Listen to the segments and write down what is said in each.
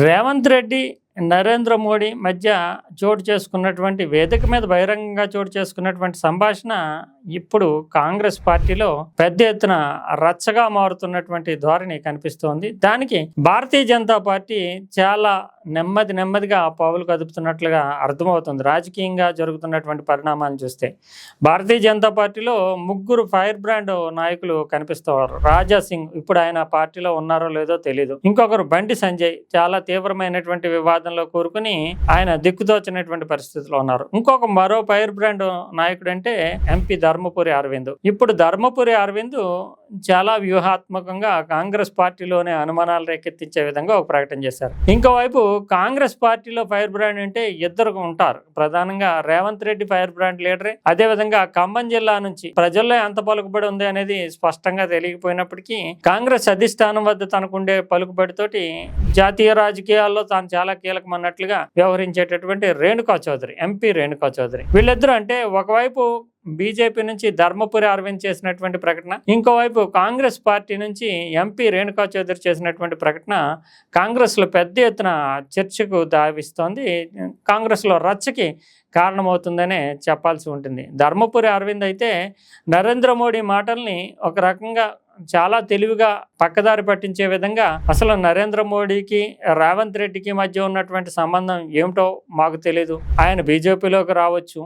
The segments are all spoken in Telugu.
రేవంత్ రెడ్డి, నరేంద్ర మోడీ మధ్య చోటు చేసుకున్నటువంటి వేదిక మీద బహిరంగంగా చోటు చేసుకున్నటువంటి సంభాషణ ఇప్పుడు కాంగ్రెస్ పార్టీలో పెద్ద ఎత్తున రచ్చగా మారుతున్నటువంటి ధోరణి కనిపిస్తోంది. దానికి భారతీయ జనతా పార్టీ చాలా నెమ్మదిగా పావులు కదుపుతున్నట్లుగా అర్థమవుతుంది. రాజకీయంగా జరుగుతున్నటువంటి పరిణామాలను చూస్తే భారతీయ జనతా పార్టీలో ముగ్గురు ఫైర్ బ్రాండ్ నాయకులు కనిపిస్తారు. రాజా సింగ్ ఇప్పుడు ఆయన పార్టీలో ఉన్నారో లేదో తెలియదు. ఇంకొకరు బండి సంజయ్ చాలా తీవ్రమైనటువంటి వివాదంలో కోరుకుని ఆయన దిక్కుతోచినటువంటి పరిస్థితిలో ఉన్నారు. మరో ఫైర్ బ్రాండ్ నాయకుడు అంటే ఎంపీ ధర్మపురి అరవింద్. ఇప్పుడు ధర్మపురి అరవింద్ చాలా వ్యూహాత్మకంగా కాంగ్రెస్ పార్టీలోనే అనుమానాలు రేకెత్తించే విధంగా ఒక ప్రకటన చేశారు. ఇంకోవైపు కాంగ్రెస్ పార్టీలో ఫైర్ బ్రాండ్ అంటే ఇద్దరు ఉంటారు. ప్రధానంగా రేవంత్ రెడ్డి ఫైర్ బ్రాండ్ లీడరే. అదేవిధంగా ఖమ్మం జిల్లా నుంచి ప్రజల్లో ఎంత పలుకుబడి ఉంది అనేది స్పష్టంగా తెలియకపోయినప్పటికీ కాంగ్రెస్ అధిష్టానం వద్ద తనకుండే పలుకుబడితోటి జాతీయ రాజకీయాల్లో తాను చాలా కీలకమన్నట్లుగా వ్యవహరించేటటువంటి రేణుకా చౌదరి, ఎంపీ రేణుకా చౌదరి. వీళ్ళిద్దరూ అంటే ఒకవైపు బీజేపీ నుంచి ధర్మపురి అరవింద్ చేసినటువంటి ప్రకటన, ఇంకోవైపు కాంగ్రెస్ పార్టీ నుంచి ఎంపీ రేణుకా చౌదరి చేసినటువంటి ప్రకటన కాంగ్రెస్లో పెద్ద ఎత్తున చర్చకు దావిస్తోంది. కాంగ్రెస్లో రచ్చకి కారణమవుతుందనే చెప్పాల్సి ఉంటుంది. ధర్మపురి అరవింద్ అయితే నరేంద్ర మోడీ మాటల్ని ఒక రకంగా చాలా తెలివిగా పక్కదారి పట్టించే విధంగా, అసలు నరేంద్ర మోడీకి రేవంత్ రెడ్డికి మధ్య ఉన్నటువంటి సంబంధం ఏమిటో మాకు తెలీదు, ఆయన బీజేపీలోకి రావచ్చు,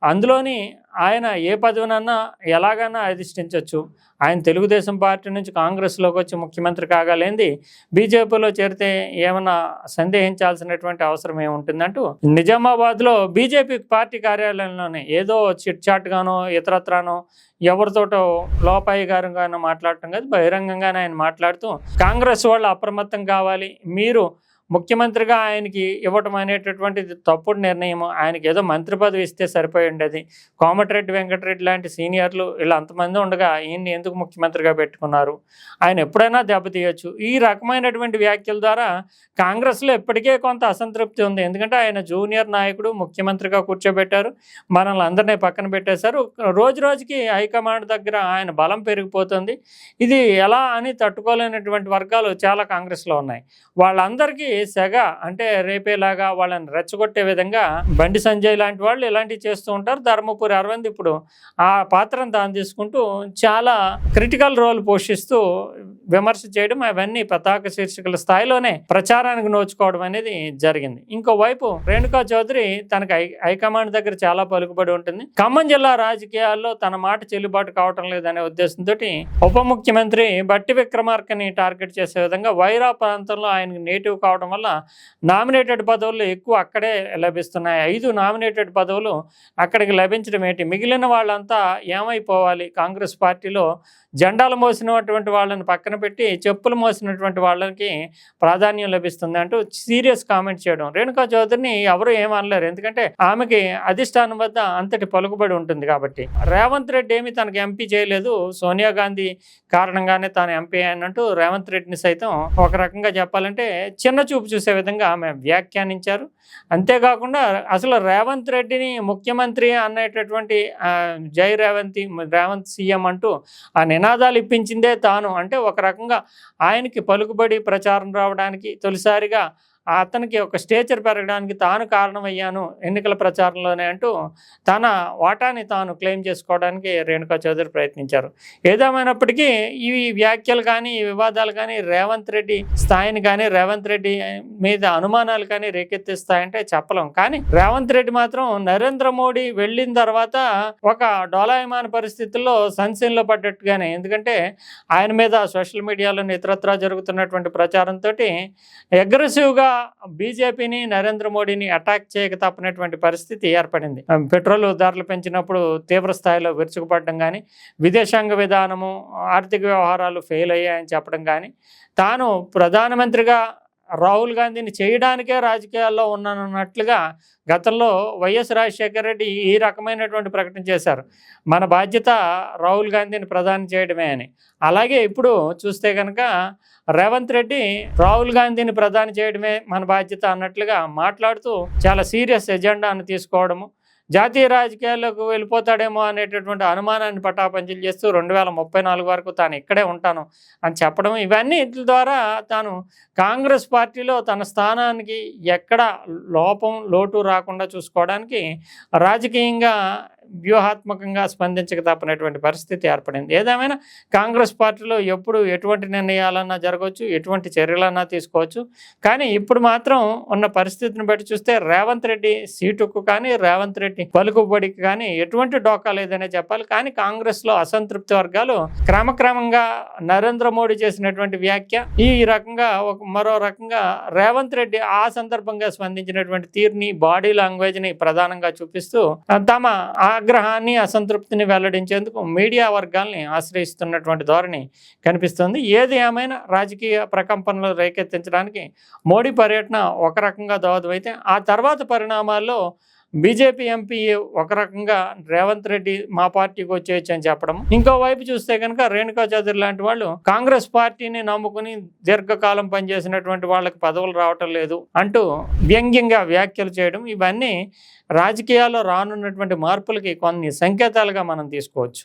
అందులోని ఆయన ఏ పదవినన్నా ఎలాగైనా అధిష్ఠించవచ్చు, ఆయన తెలుగుదేశం పార్టీ నుంచి కాంగ్రెస్లోకి వచ్చి ముఖ్యమంత్రి కాగలేంది బీజేపీలో చేరితే ఏమన్నా సందేహించాల్సినటువంటి అవసరం ఏముంటుందంటూ నిజామాబాద్లో బీజేపీ పార్టీ కార్యాలయంలోనే ఏదో చిట్ చాట్ గానో ఇతరత్రానో ఎవరితోటో లోపాయి గారుగానో మాట్లాడటం కాదు, బహిరంగంగానే ఆయన మాట్లాడుతూ కాంగ్రెస్ వాళ్ళు అప్రమత్తం కావాలి, మీరు ముఖ్యమంత్రిగా ఆయనకి ఇవ్వటం అనేటటువంటిది తప్పుడు నిర్ణయం, ఆయనకి ఏదో మంత్రి పదవి ఇస్తే సరిపోయి ఉండేది, కోమటిరెడ్డి వెంకటరెడ్డి లాంటి సీనియర్లు ఇలా అంతమంది ఉండగా ఈయన్ని ఎందుకు ముఖ్యమంత్రిగా పెట్టుకున్నారు, ఆయన ఎప్పుడైనా దెబ్బతీయచ్చు. ఈ రకమైనటువంటి వ్యాఖ్యల ద్వారా కాంగ్రెస్లో ఇప్పటికే కొంత అసంతృప్తి ఉంది. ఎందుకంటే ఆయన జూనియర్ నాయకుడు, ముఖ్యమంత్రిగా కూర్చోబెట్టారు, మనల్ని అందరినీ పక్కన పెట్టేశారు, రోజు రోజుకి హైకమాండ్ దగ్గర ఆయన బలం పెరిగిపోతుంది, ఇది ఎలా అని తట్టుకోలేనటువంటి వర్గాలు చాలా కాంగ్రెస్లో ఉన్నాయి. వాళ్ళందరికీ సెగ అంటే రేపేలాగా వాళ్ళని రెచ్చగొట్టే విధంగా బండి సంజయ్ లాంటి వాళ్ళు ఇలాంటివి చేస్తూ ఉంటారు. ధర్మపురి అరవింద్ ఇప్పుడు ఆ పాత్రను తాను తీసుకుంటూ చాలా క్రిటికల్ రోల్ పోషిస్తూ విమర్శ చేయడం, అవన్నీ పతాక శీర్షికల స్థాయిలోనే ప్రచారానికి నోచుకోవడం అనేది జరిగింది. ఇంకోవైపు రేణుకా చౌదరి తనకు హైకమాండ్ దగ్గర చాలా పలుకుబడి ఉంటుంది, ఖమ్మం జిల్లా రాజకీయాల్లో తన మాట చెల్లుబాటు కావటం లేదనే ఉద్దేశంతో ఉప ముఖ్యమంత్రి బట్టి విక్రమార్కని టార్గెట్ చేసే విధంగా వైరా ప్రాంతంలో ఆయనకు నేటివ్ కావడం వల్ల నామినేటెడ్ పదవులు ఎక్కువ అక్కడే లభిస్తున్నాయి. 5 నామినేటెడ్ పదవులు అక్కడికి లభించడం ఏంటి, మిగిలిన వాళ్ళంతా ఏమైపోవాలి, కాంగ్రెస్ పార్టీలో జెండాలు మోసినటువంటి వాళ్ళని పక్కన పెట్టి చెప్పులు మోసినటువంటి వాళ్ళకి ప్రాధాన్యం లభిస్తుంది అంటూ సీరియస్ కామెంట్ చేయడం. రేణుకా చౌదరిని ఎవరు ఏమనలేరు, ఎందుకంటే ఆమెకి అధిష్టానం వద్ద అంతటి పలుకుబడి ఉంటుంది కాబట్టి. రేవంత్ రెడ్డి ఏమి తనకు ఎంపీ చేయలేదు, సోనియా గాంధీ కారణంగానే తాను ఎంపీ అయినట్టు రేవంత్ రెడ్డిని సైతం ఒక రకంగా చెప్పాలంటే చిన్న చూపు చూసే విధంగా ఆమె వ్యాఖ్యానించారు. అంతేకాకుండా అసలు రేవంత్ రెడ్డిని ముఖ్యమంత్రి అనేటటువంటి జై రేవంత్ సీఎం అంటూ ఆ నినాదాలు ఇప్పించిందే తాను. అంటే ఒక రకంగా ఆయనకి పలుకుబడి ప్రచారం రావడానికి తొలిసారిగా అతనికి ఒక స్టేచర్ పెరగడానికి తాను కారణమయ్యాను ఎన్నికల ప్రచారంలోనే అంటూ తన వాటాని తాను క్లెయిమ్ చేసుకోవడానికి రేణుకా చౌదరి ప్రయత్నించారు. ఏదేమైనప్పటికీ ఈ వ్యాఖ్యలు కానీ ఈ వివాదాలు కానీ రేవంత్ రెడ్డి స్థాయిని కానీ రేవంత్ రెడ్డి మీద అనుమానాలు కానీ రేకెత్తిస్తాయంటే చెప్పలేం. కానీ రేవంత్ రెడ్డి మాత్రం నరేంద్ర మోడీ వెళ్ళిన తర్వాత ఒక డోలాయమాన పరిస్థితుల్లో సంశయంలో పడ్డట్టుగానే, ఎందుకంటే ఆయన మీద సోషల్ మీడియాలో ఇతరత్రా జరుగుతున్నటువంటి ప్రచారంతో అగ్రెసివ్గా బీజేపీని నరేంద్ర మోడీని అటాక్ చేయక తప్పనటువంటి పరిస్థితి ఏర్పడింది. పెట్రోల్ ధరలు పెంచినప్పుడు తీవ్ర స్థాయిలో విరుచుకుపడడం కానీ, విదేశాంగ విధానము ఆర్థిక వ్యవహారాలు ఫెయిల్ అయ్యాయని చెప్పడం కానీ, తాను ప్రధానమంత్రిగా రాహుల్ గాంధీని చేయడానికే రాజకీయాల్లో ఉన్నానన్నట్లుగా గతంలో వైఎస్ రాజశేఖర రెడ్డి ఈ రకమైనటువంటి ప్రకటన చేశారు, మన బాధ్యత రాహుల్ గాంధీని ప్రధాని చేయడమే అని. అలాగే ఇప్పుడు చూస్తే కనుక రేవంత్ రెడ్డి రాహుల్ గాంధీని ప్రధాని చేయడమే మన బాధ్యత అన్నట్లుగా మాట్లాడుతూ చాలా సీరియస్ ఎజెండాను తీసుకోవడము, జాతీయ రాజకీయాల్లోకి వెళ్ళిపోతాడేమో అనేటటువంటి అనుమానాన్ని పటాపంచలు చేస్తూ 2034 వరకు తాను ఇక్కడే ఉంటాను అని చెప్పడం, ఇవన్నీ వీటి ద్వారా తాను కాంగ్రెస్ పార్టీలో తన స్థానానికి ఎక్కడ లోటు రాకుండా చూసుకోవడానికి రాజకీయంగా వ్యూహాత్మకంగా స్పందించక తప్పనటువంటి పరిస్థితి ఏర్పడింది. ఏదేమైనా కాంగ్రెస్ పార్టీలో ఎప్పుడు ఎటువంటి నిర్ణయాలన్నా జరగవచ్చు, ఎటువంటి చర్యలన్నా తీసుకోవచ్చు. కానీ ఇప్పుడు మాత్రం ఉన్న పరిస్థితిని బట్టి చూస్తే రేవంత్ రెడ్డి సీటుకు కానీ, రేవంత్ రెడ్డి పలుకుబడికి కానీ ఎటువంటి డోకా లేదనే చెప్పాలి. కానీ కాంగ్రెస్లో అసంతృప్తి వర్గాలు క్రమక్రమంగా నరేంద్ర మోడీ చేసినటువంటి వ్యాఖ్య, ఈ రకంగా మరో రకంగా రేవంత్ రెడ్డి ఆ సందర్భంగా స్పందించినటువంటి తీరుని, బాడీ లాంగ్వేజ్ని ప్రధానంగా చూపిస్తూ తమ ఆగ్రహాన్ని, అసంతృప్తిని వెల్లడించేందుకు మీడియా వర్గాల్ని ఆశ్రయిస్తున్నటువంటి ధోరణి కనిపిస్తుంది. ఏది ఏమైనా రాజకీయ ప్రకంపనలు రేకెత్తించడానికి మోడీ పర్యటన ఒక రకంగా దోహదమైతే, ఆ తర్వాత పరిణామాల్లో బీజేపీ ఎంపీ ఒక రకంగా రేవంత్ రెడ్డి మా పార్టీకి వచ్చేయచ్చు అని చెప్పడం, ఇంకోవైపు చూస్తే కనుక రేణుకా చౌదరి లాంటి వాళ్ళు కాంగ్రెస్ పార్టీని నమ్ముకుని దీర్ఘకాలం పనిచేసినటువంటి వాళ్ళకి పదవులు రావటం లేదు అంటూ వ్యంగ్యంగా వ్యాఖ్యలు చేయడం, ఇవన్నీ రాజకీయాల్లో రానున్నటువంటి మార్పులకి కొన్ని సంకేతాలుగా మనం తీసుకోవచ్చు.